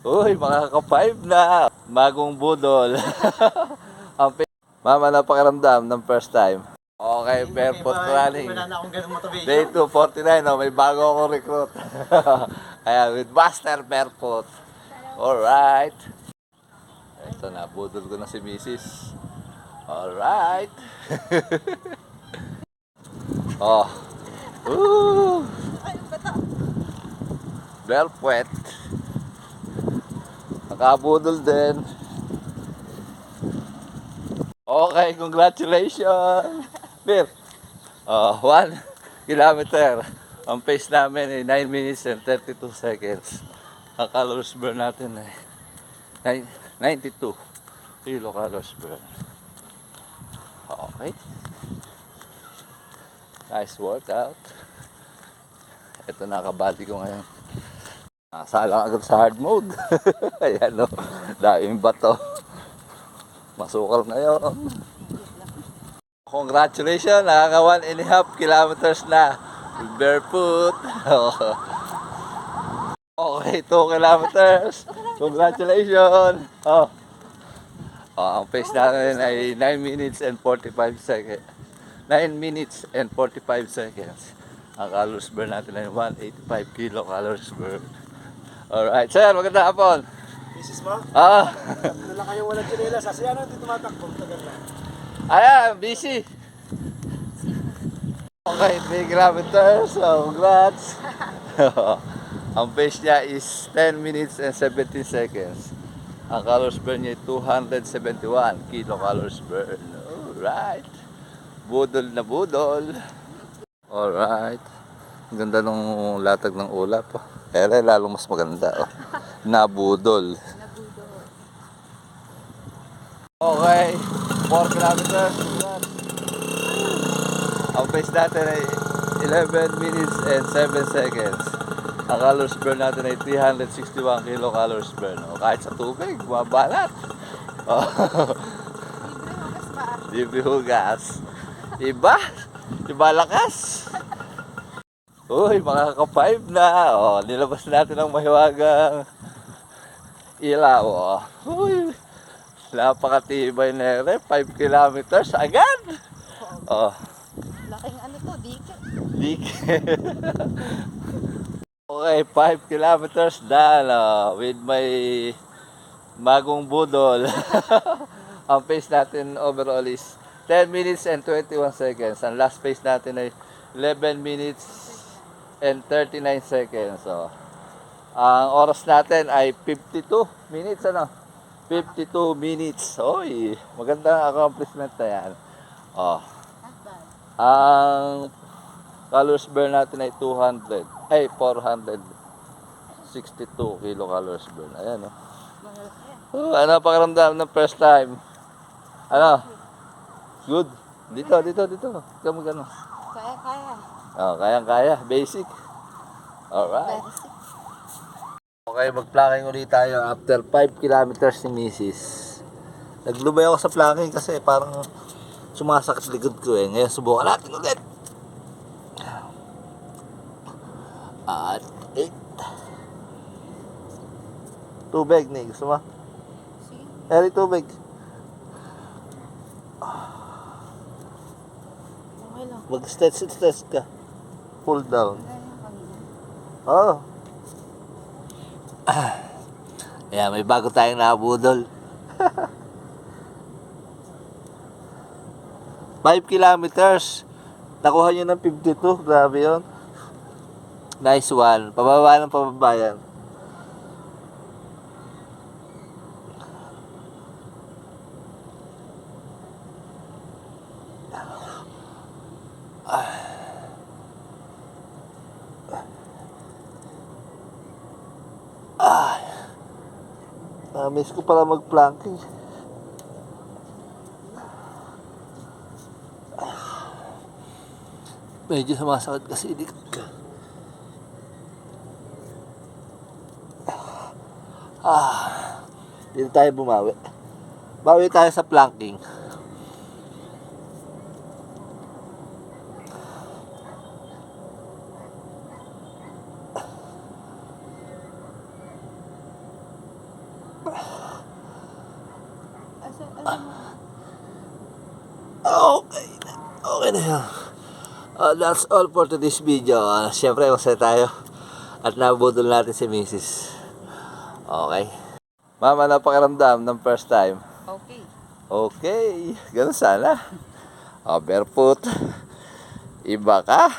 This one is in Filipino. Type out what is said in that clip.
Uy, makaka-5 na. Bagong budol. Ang Mama na pakiramdam ng first time. Okay, barefoot running. Wala na akong ganung motivation. Day 249, oh, may bago akong recruit. Ayan, with Buster Barefoot. Alright. Ito na, budol ko na si Mrs. Alright. Oh. Woo! Barefoot. Nakabudol din. Okay, congratulations! Bill, 1 kilometer. Ang pace namin ay 9 minutes and 32 seconds. Ang calories burn natin ay 92 kilocalories burn. Okay. Nice workout. Ito nakabati ko ngayon. Salang agad sa hard mode. Ayan o, daming bato. Masukal na yun. Congratulations, nakaka 1.5 kilometers na. Barefoot. Okay, 2 kilometers. Congratulations. Ang pace natin ay 9 minutes and 45 seconds. 9 minutes and 45 seconds. Ang calories burn natin ay 185 kilocalories burn. Alright, sir, magandang hapon. Mrs. mo? Wala kayong walang chinelas. Kasi ano, hindi tumatakbo. Tagal na. Ayan, busy. Okay, 3 kilometers. So, congrats. Ang pace niya is 10 minutes and 17 seconds. Ang calories burn niya ay 271 kilocalories burn. Alright. Budol na budol. Alright. Ang ganda ng latag ng ulap. Pero lalong mas maganda. Oh. Nabudol. Okay. 4 kilometers. Ang pace natin ay 11 minutes and 7 seconds. Ang calories burn natin ay 361 kilocalories burn. O, kahit sa tubig, mabalat. Oh. Libre hugas. Iba? Iba lakas. Uy, makaka-5 na. O, nilabas natin ang mahiwagang ilaw. O. Uy, napakatibay na rin. 5 kilometers agad. O. Laking ano to, dike. Dike. Okay, 5 kilometers done with my bagong budol. Ang pace natin overall is 10 minutes and 21 seconds. Ang last pace natin ay 11 minutes and 39 seconds. So, ang oras natin ay 52 minutes. 52 minutes. Oy, magandang accomplishment na yan. Oh. Ang calories burn natin ay 462 kilocalories burn. Ayan, oh. Ano pakiramdam ng first time? Ano? Good. Dito. Ikaw magano. Kaya. Kayang-kaya. Basic. Alright. Okay, mag-planking ulit tayo after 5 kilometers ni Mrs. Naglubay ako sa planking kasi parang sumasakit likod ko eh. Ngayon subukan natin ulit. At 8. Tubig, Nick. Gusto mo? Eri, tubig. Okay lang. Mag-stretch ka. Pull down. Oo. Ayan, may bago tayong nabudol. 5 kilometers. Nakuha nyo ng 52. Grabe yun. Nice one. Pababa ng pababa yan. Miss ko pala mag-planking. Medyo sumasakit kasi dito. Dito tayo bumawi. Bawi tayo sa planking. Okay. Okay na yan. That's all for today's video. Siyempre, masaya tayo. At nabudol natin si Mrs. Okay. Mama, napakiramdam ng first time. Okay. Okay. Ganun sana. Barefoot. Iba ka.